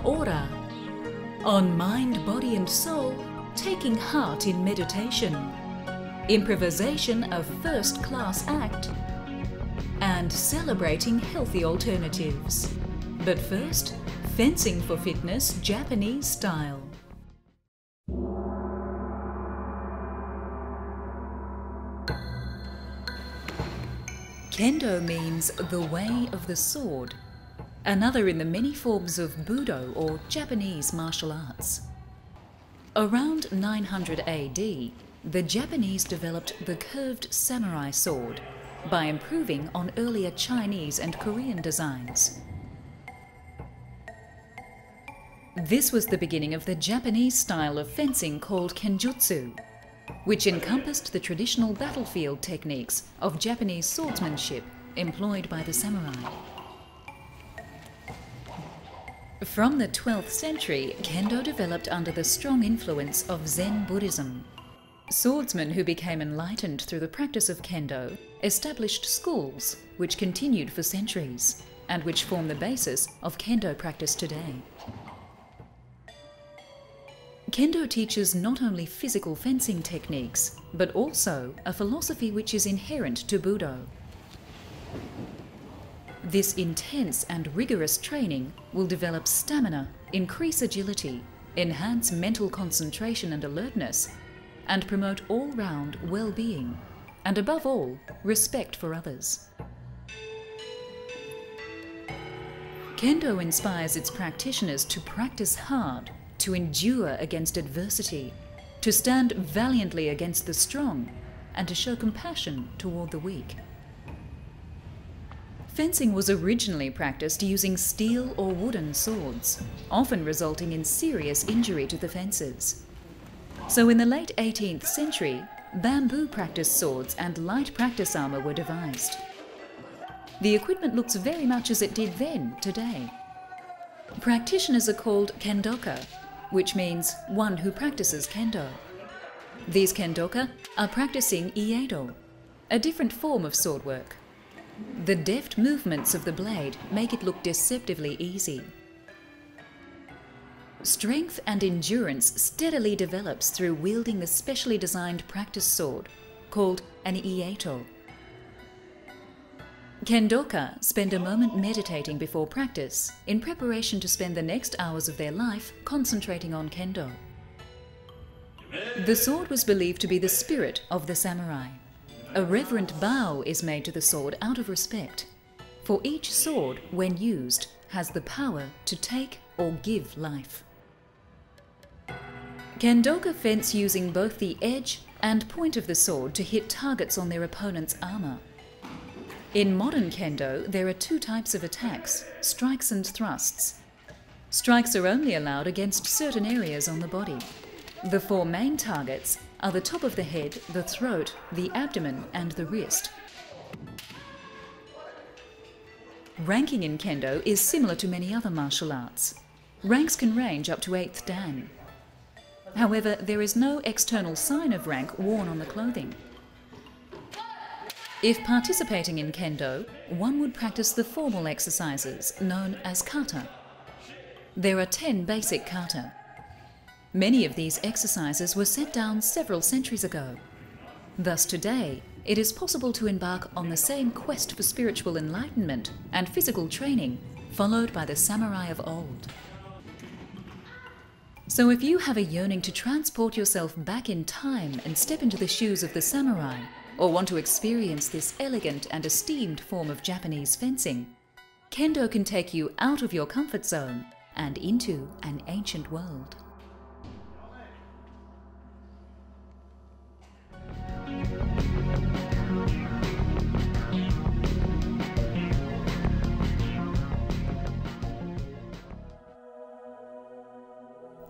Ora. On mind, body and soul, taking heart in meditation. Improvisation of first-class act. And celebrating healthy alternatives. But first, fencing for fitness Japanese style. Kendo means the way of the sword, another in the many forms of Budo or Japanese martial arts. Around 900 AD, the Japanese developed the curved samurai sword by improving on earlier Chinese and Korean designs. This was the beginning of the Japanese style of fencing called Kenjutsu, which encompassed the traditional battlefield techniques of Japanese swordsmanship employed by the samurai. From the 12th century, Kendo developed under the strong influence of Zen Buddhism. Swordsmen who became enlightened through the practice of Kendo established schools which continued for centuries and which form the basis of Kendo practice today. Kendo teaches not only physical fencing techniques, but also a philosophy which is inherent to Budo. This intense and rigorous training will develop stamina, increase agility, enhance mental concentration and alertness, and promote all-round well-being, and above all, respect for others. Kendo inspires its practitioners to practice hard, to endure against adversity, to stand valiantly against the strong, and to show compassion toward the weak. Fencing was originally practiced using steel or wooden swords, often resulting in serious injury to the fencers. So in the late 18th century, bamboo practice swords and light practice armour were devised. The equipment looks very much as it did then, today. Practitioners are called kendoka, which means one who practices kendo. These kendoka are practicing iedo, a different form of sword work. The deft movements of the blade make it look deceptively easy. Strength and endurance steadily develops through wielding the specially designed practice sword, called an ieto. Kendoka spend a moment meditating before practice in preparation to spend the next hours of their life concentrating on kendo. The sword was believed to be the spirit of the samurai. A reverent bow is made to the sword out of respect, for each sword, when used, has the power to take or give life. Kendoka fence using both the edge and point of the sword to hit targets on their opponent's armour. In modern kendo, there are two types of attacks, strikes and thrusts. Strikes are only allowed against certain areas on the body. The four main targets are the top of the head, the throat, the abdomen, and the wrist. Ranking in kendo is similar to many other martial arts. Ranks can range up to 8th Dan. However, there is no external sign of rank worn on the clothing. If participating in kendo, one would practice the formal exercises known as kata. There are 10 basic kata. Many of these exercises were set down several centuries ago. Thus today, it is possible to embark on the same quest for spiritual enlightenment and physical training followed by the samurai of old. So if you have a yearning to transport yourself back in time and step into the shoes of the samurai, or want to experience this elegant and esteemed form of Japanese fencing, kendo can take you out of your comfort zone and into an ancient world.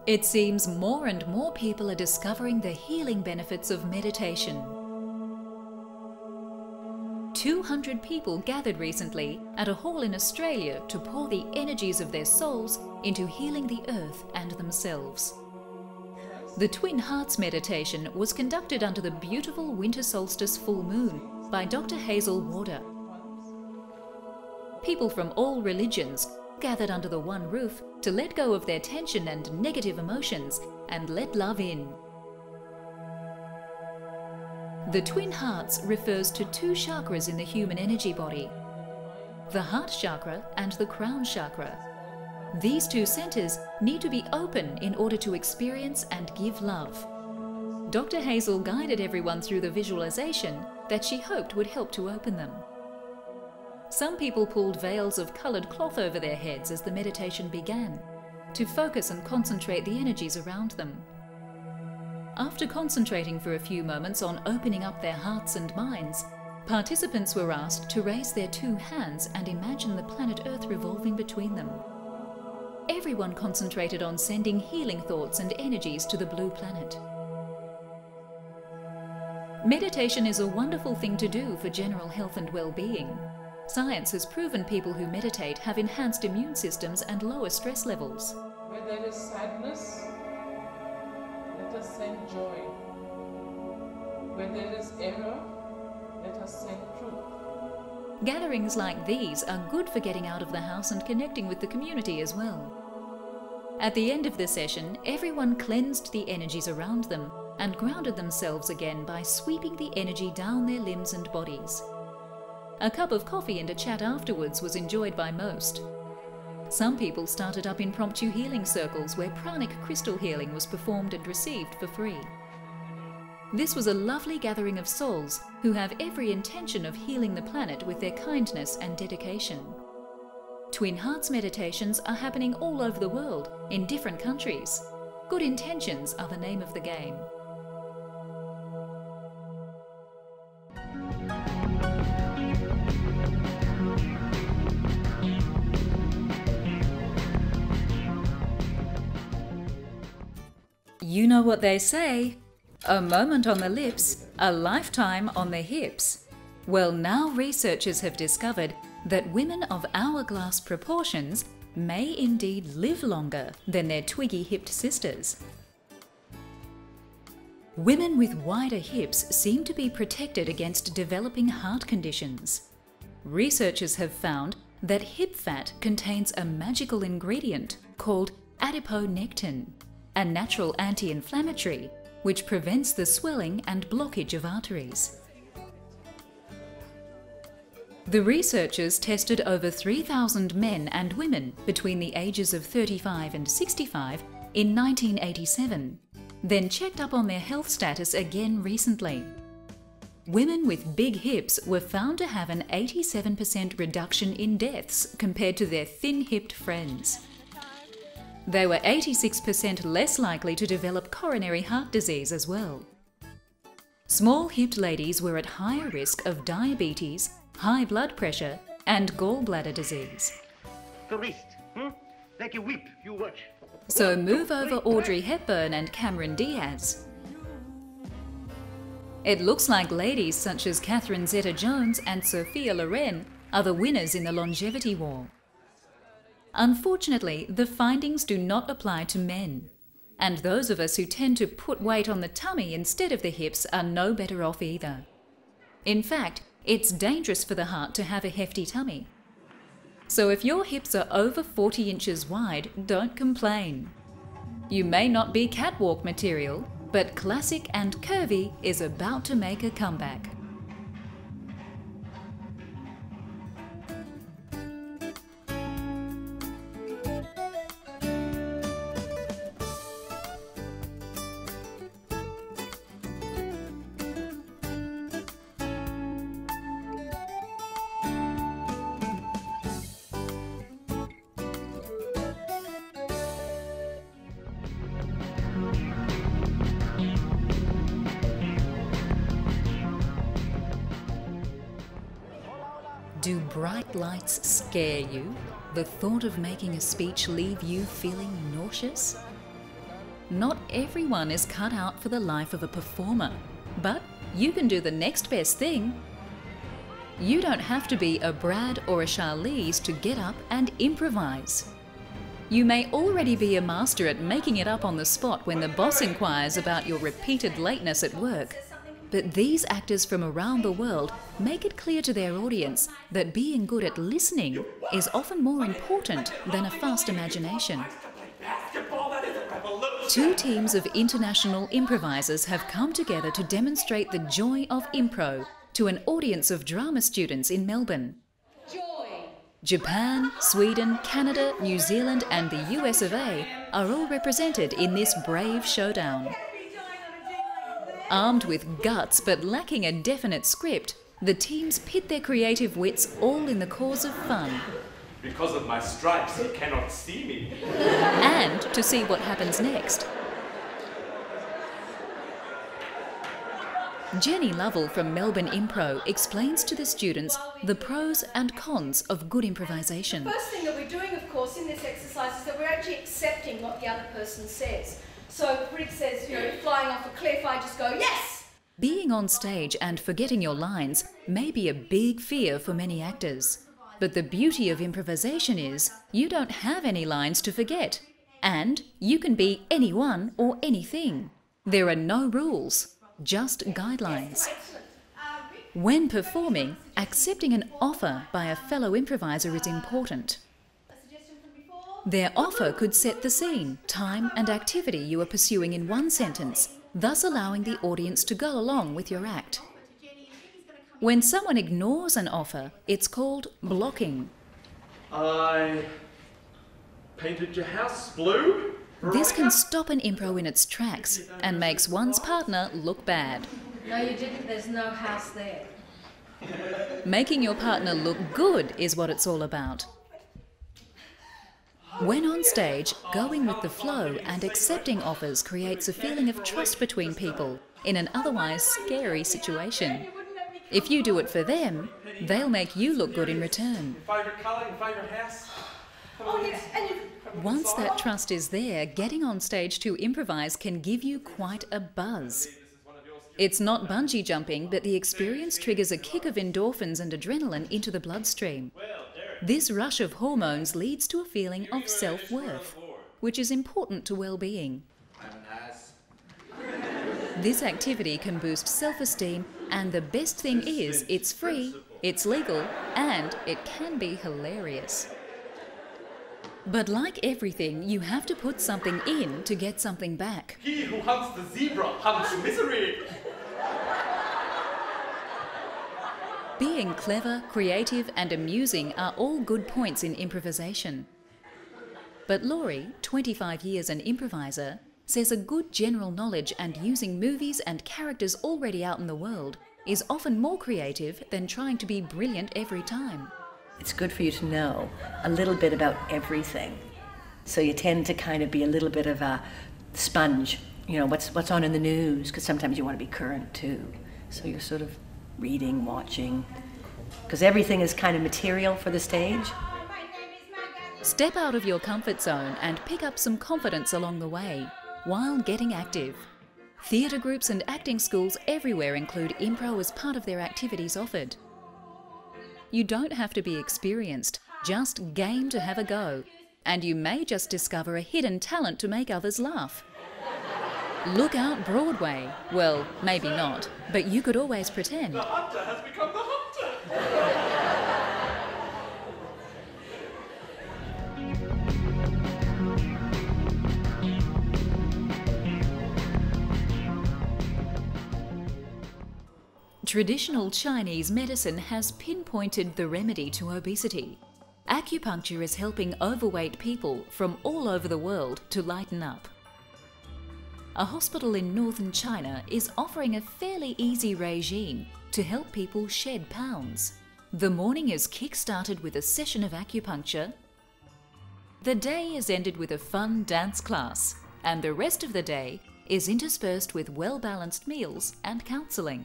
It seems more and more people are discovering the healing benefits of meditation. 200 people gathered recently at a hall in Australia to pour the energies of their souls into healing the earth and themselves. The Twin Hearts meditation was conducted under the beautiful winter solstice full moon by Dr. Hazel Warder. People from all religions gathered under the one roof to let go of their tension and negative emotions and let love in. The twin hearts refers to two chakras in the human energy body, the heart chakra and the crown chakra. These two centers need to be open in order to experience and give love. Dr. Hazel guided everyone through the visualization that she hoped would help to open them. Some people pulled veils of colored cloth over their heads as the meditation began, to focus and concentrate the energies around them. After concentrating for a few moments on opening up their hearts and minds, participants were asked to raise their two hands and imagine the planet Earth revolving between them. Everyone concentrated on sending healing thoughts and energies to the blue planet. Meditation is a wonderful thing to do for general health and well-being. Science has proven people who meditate have enhanced immune systems and lower stress levels. Where there is sadness, let us send joy. Where there is error, let us send truth. Gatherings like these are good for getting out of the house and connecting with the community as well. At the end of the session, everyone cleansed the energies around them and grounded themselves again by sweeping the energy down their limbs and bodies. A cup of coffee and a chat afterwards was enjoyed by most. Some people started up impromptu healing circles where pranic crystal healing was performed and received for free. This was a lovely gathering of souls who have every intention of healing the planet with their kindness and dedication. Twin Hearts meditations are happening all over the world, in different countries. Good intentions are the name of the game. You know what they say, a moment on the lips, a lifetime on the hips. Well, now researchers have discovered that women of hourglass proportions may indeed live longer than their twiggy-hipped sisters. Women with wider hips seem to be protected against developing heart conditions. Researchers have found that hip fat contains a magical ingredient called adiponectin, a natural anti-inflammatory which prevents the swelling and blockage of arteries. The researchers tested over 3,000 men and women between the ages of 35 and 65 in 1987, then checked up on their health status again recently. Women with big hips were found to have an 87% reduction in deaths compared to their thin-hipped friends. They were 86% less likely to develop coronary heart disease as well. Small-hipped ladies were at higher risk of diabetes, high blood pressure and gallbladder disease. The wrist, like a whip, you watch. So move over Audrey Hepburn and Cameron Diaz. It looks like ladies such as Catherine Zeta-Jones and Sophia Loren are the winners in the longevity war. Unfortunately, the findings do not apply to men, and those of us who tend to put weight on the tummy instead of the hips are no better off either. In fact, it's dangerous for the heart to have a hefty tummy. So if your hips are over 40 inches wide, don't complain. You may not be catwalk material, but classic and curvy is about to make a comeback. Do bright lights scare you? The thought of making a speech leave you feeling nauseous? Not everyone is cut out for the life of a performer, but you can do the next best thing. You don't have to be a Brad or a Charlize to get up and improvise. You may already be a master at making it up on the spot when the boss inquires about your repeated lateness at work. But these actors from around the world make it clear to their audience that being good at listening is often more important than a fast imagination. Two teams of international improvisers have come together to demonstrate the joy of impro to an audience of drama students in Melbourne. Japan, Sweden, Canada, New Zealand and the US of A are all represented in this brave showdown. Armed with guts but lacking a definite script, the teams pit their creative wits all in the cause of fun. Because of my stripes, you cannot see me. And to see what happens next. Jenny Lovell from Melbourne Impro explains to the students the pros and cons of good improvisation. The first thing that we're doing, of course, in this exercise is that we're actually accepting what the other person says. So if Rick says, you know, flying off a cliff, I just go, yes! Being on stage and forgetting your lines may be a big fear for many actors. But the beauty of improvisation is you don't have any lines to forget. And you can be anyone or anything. There are no rules, just guidelines. When performing, accepting an offer by a fellow improviser is important. Their offer could set the scene, time and activity you are pursuing in one sentence, thus allowing the audience to go along with your act. When someone ignores an offer, it's called blocking. I painted your house blue? This can stop an impro in its tracks and makes one's partner look bad. No, you didn't. There's no house there. Making your partner look good is what it's all about. When on stage, going with the flow and accepting offers creates a feeling of trust between people in an otherwise scary situation. If you do it for them, they'll make you look good in return. Favourite colour, your favourite house? Oh, yes, and you... Once that trust is there, getting on stage to improvise can give you quite a buzz. It's not bungee jumping, but the experience triggers a kick of endorphins and adrenaline into the bloodstream. This rush of hormones leads to a feeling of self-worth, which is important to well-being. This activity can boost self-esteem, and the best thing is it's free, it's legal, and it can be hilarious. But like everything, you have to put something in to get something back. He who hunts the zebra hunts misery. Being clever, creative and amusing are all good points in improvisation. But Laurie, 25 years an improviser, says a good general knowledge and using movies and characters already out in the world is often more creative than trying to be brilliant every time. It's good for you to know a little bit about everything. So you tend to kind of be a little bit of a sponge, you know, what's on in the news, because sometimes you want to be current too. So you're sort of reading, watching, because everything is kind of material for the stage. Step out of your comfort zone and pick up some confidence along the way while getting active. Theatre groups and acting schools everywhere include impro as part of their activities offered. You don't have to be experienced, just game to have a go, and you may just discover a hidden talent to make others laugh. Look out Broadway. Well, maybe not, but you could always pretend. The hunter has become the hunter. Traditional Chinese medicine has pinpointed the remedy to obesity. Acupuncture is helping overweight people from all over the world to lighten up. A hospital in northern China is offering a fairly easy regime to help people shed pounds. The morning is kick-started with a session of acupuncture. The day is ended with a fun dance class, and the rest of the day is interspersed with well-balanced meals and counselling.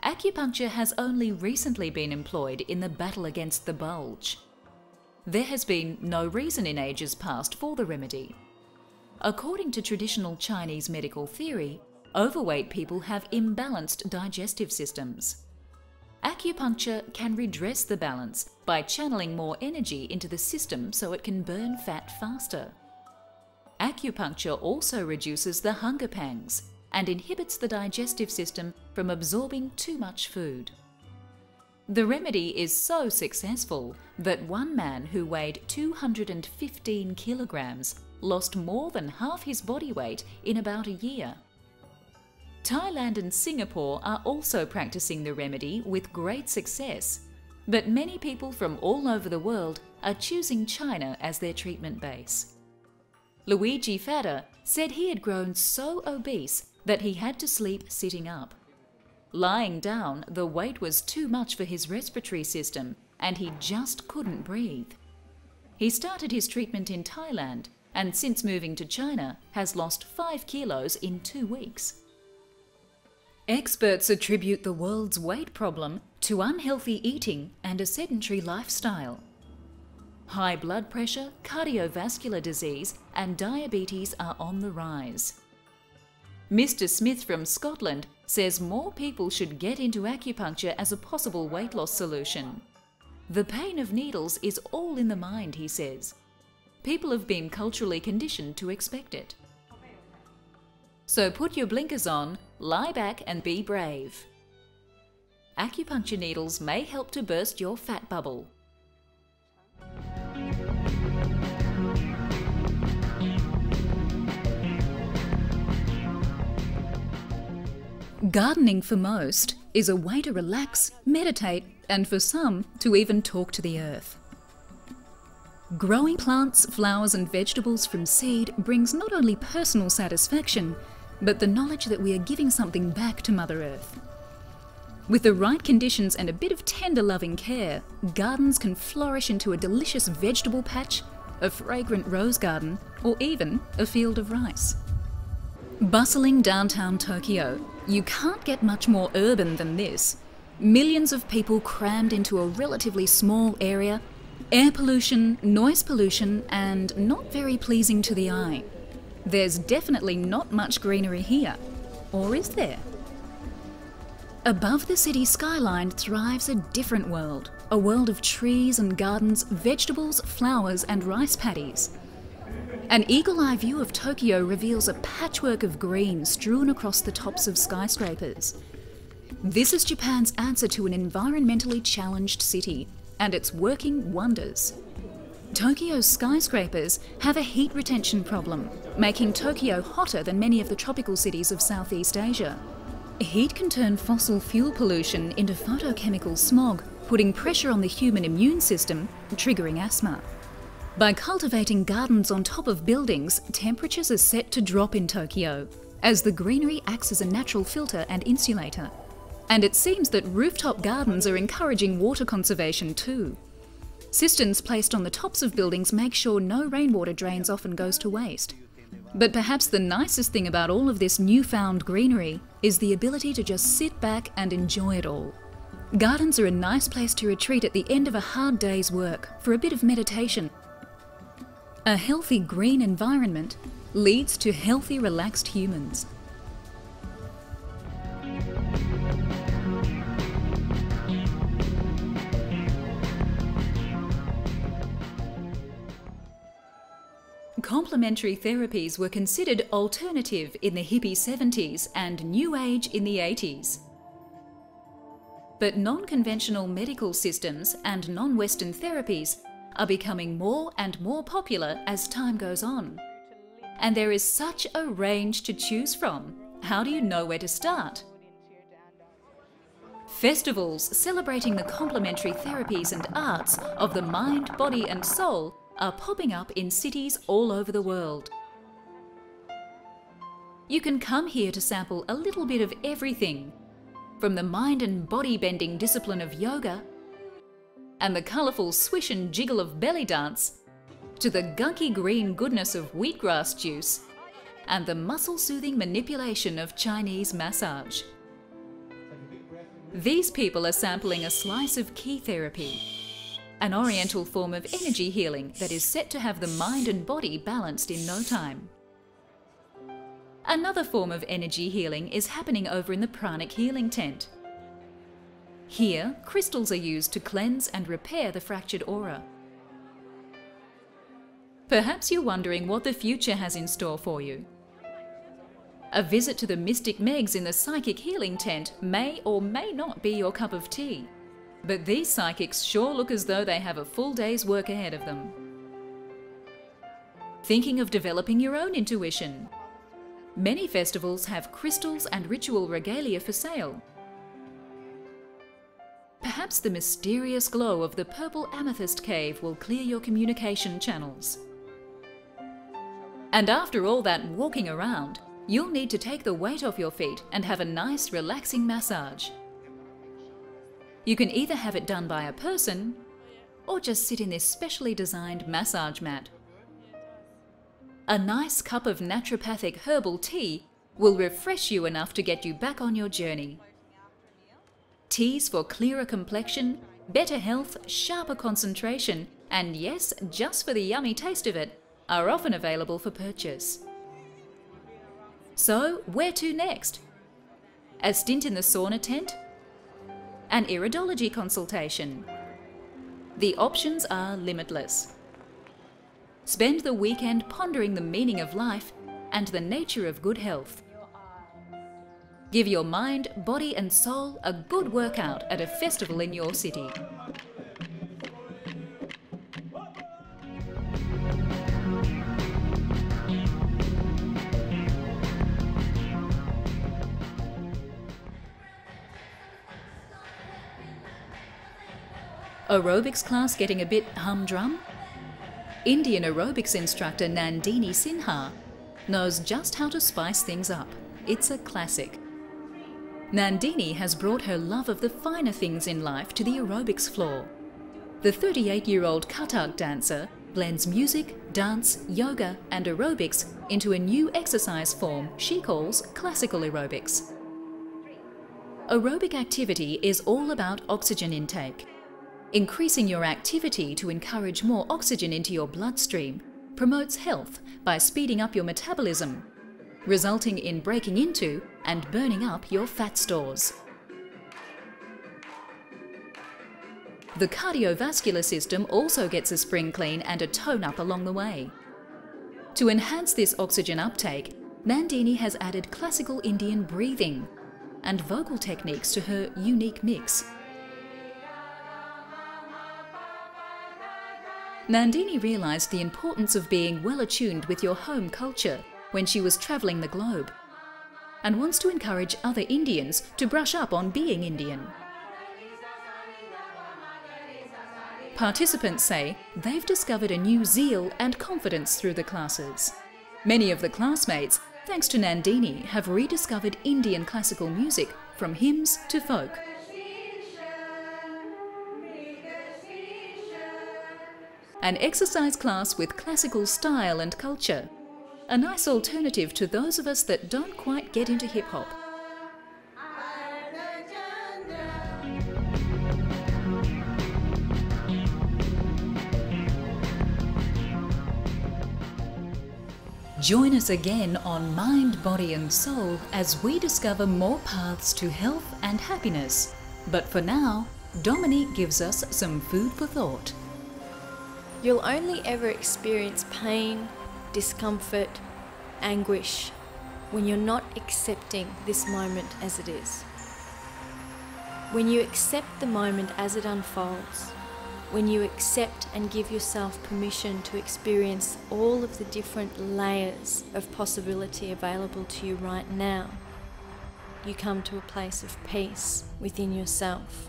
Acupuncture has only recently been employed in the battle against the bulge. There has been no reason in ages past for the remedy. According to traditional Chinese medical theory, overweight people have imbalanced digestive systems. Acupuncture can redress the balance by channeling more energy into the system so it can burn fat faster. Acupuncture also reduces the hunger pangs and inhibits the digestive system from absorbing too much food. The remedy is so successful that one man who weighed 215 kilograms lost more than half his body weight in about a year. Thailand and Singapore are also practicing the remedy with great success, but many people from all over the world are choosing China as their treatment base. Luigi Fada said he had grown so obese that he had to sleep sitting up. Lying down, the weight was too much for his respiratory system and he just couldn't breathe. He started his treatment in Thailand and since moving to China has lost 5 kilos in 2 weeks. Experts attribute the world's weight problem to unhealthy eating and a sedentary lifestyle. High blood pressure, cardiovascular disease and diabetes are on the rise. Mr. Smith from Scotland says more people should get into acupuncture as a possible weight loss solution. The pain of needles is all in the mind, he says. People have been culturally conditioned to expect it. So put your blinkers on, lie back and be brave. Acupuncture needles may help to burst your fat bubble. Gardening for most is a way to relax, meditate, and for some to even talk to the earth. Growing plants, flowers and vegetables from seed brings not only personal satisfaction, but the knowledge that we are giving something back to Mother Earth. With the right conditions and a bit of tender loving care, gardens can flourish into a delicious vegetable patch, a fragrant rose garden, or even a field of rice. Bustling downtown Tokyo, you can't get much more urban than this. Millions of people crammed into a relatively small area, air pollution, noise pollution, and not very pleasing to the eye. There's definitely not much greenery here, or is there? Above the city skyline thrives a different world, a world of trees and gardens, vegetables, flowers and rice paddies. An eagle-eye view of Tokyo reveals a patchwork of green strewn across the tops of skyscrapers. This is Japan's answer to an environmentally challenged city, and it's working wonders. Tokyo's skyscrapers have a heat retention problem, making Tokyo hotter than many of the tropical cities of Southeast Asia. Heat can turn fossil fuel pollution into photochemical smog, putting pressure on the human immune system, triggering asthma. By cultivating gardens on top of buildings, temperatures are set to drop in Tokyo, as the greenery acts as a natural filter and insulator. And it seems that rooftop gardens are encouraging water conservation too. Cisterns placed on the tops of buildings make sure no rainwater drains off and goes to waste. But perhaps the nicest thing about all of this newfound greenery is the ability to just sit back and enjoy it all. Gardens are a nice place to retreat at the end of a hard day's work for a bit of meditation. A healthy green environment leads to healthy, relaxed humans. Complementary therapies were considered alternative in the hippie 70s and New Age in the 80s. But non-conventional medical systems and non-Western therapies are becoming more and more popular as time goes on. And there is such a range to choose from. How do you know where to start? Festivals celebrating the complementary therapies and arts of the mind, body and soul are popping up in cities all over the world. You can come here to sample a little bit of everything, from the mind and body bending discipline of yoga, and the colourful swish and jiggle of belly dance, to the gunky green goodness of wheatgrass juice, and the muscle-soothing manipulation of Chinese massage. These people are sampling a slice of Qi therapy, an oriental form of energy healing that is set to have the mind and body balanced in no time. Another form of energy healing is happening over in the pranic healing tent. Here, crystals are used to cleanse and repair the fractured aura. Perhaps you're wondering what the future has in store for you. A visit to the Mystic Megs in the Psychic Healing Tent may or may not be your cup of tea. But these psychics sure look as though they have a full day's work ahead of them. Thinking of developing your own intuition? Many festivals have crystals and ritual regalia for sale. Perhaps the mysterious glow of the purple amethyst cave will clear your communication channels. And after all that walking around, you'll need to take the weight off your feet and have a nice relaxing massage. You can either have it done by a person or just sit in this specially designed massage mat. A nice cup of naturopathic herbal tea will refresh you enough to get you back on your journey. Teas for clearer complexion, better health, sharper concentration, and yes, just for the yummy taste of it, are often available for purchase. So, where to next? A stint in the sauna tent? An iridology consultation? The options are limitless. Spend the weekend pondering the meaning of life and the nature of good health. Give your mind, body and soul a good workout at a festival in your city. Aerobics class getting a bit humdrum? Indian aerobics instructor Nandini Sinha knows just how to spice things up. It's a classic. Nandini has brought her love of the finer things in life to the aerobics floor. The 38-year-old Kathak dancer blends music, dance, yoga and aerobics into a new exercise form she calls classical aerobics. Aerobic activity is all about oxygen intake. Increasing your activity to encourage more oxygen into your bloodstream promotes health by speeding up your metabolism, resulting in breaking into and burning up your fat stores. The cardiovascular system also gets a spring clean and a tone up along the way. To enhance this oxygen uptake, Nandini has added classical Indian breathing and vocal techniques to her unique mix. Nandini realised the importance of being well attuned with your home culture when she was travelling the globe, and wants to encourage other Indians to brush up on being Indian. Participants say they've discovered a new zeal and confidence through the classes. Many of the classmates, thanks to Nandini, have rediscovered Indian classical music from hymns to folk. An exercise class with classical style and culture. A nice alternative to those of us that don't quite get into hip-hop. Join us again on Mind, Body and Soul as we discover more paths to health and happiness. But for now, Dominique gives us some food for thought. You'll only ever experience pain, discomfort, anguish when you're not accepting this moment as it is. When you accept the moment as it unfolds, when you accept and give yourself permission to experience all of the different layers of possibility available to you right now, you come to a place of peace within yourself.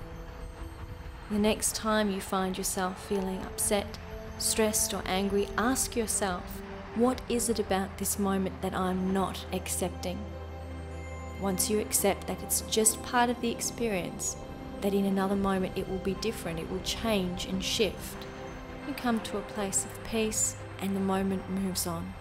The next time you find yourself feeling upset, stressed or angry, ask yourself, what is it about this moment that I'm not accepting? Once you accept that it's just part of the experience, that in another moment it will be different, it will change and shift, you come to a place of peace and the moment moves on.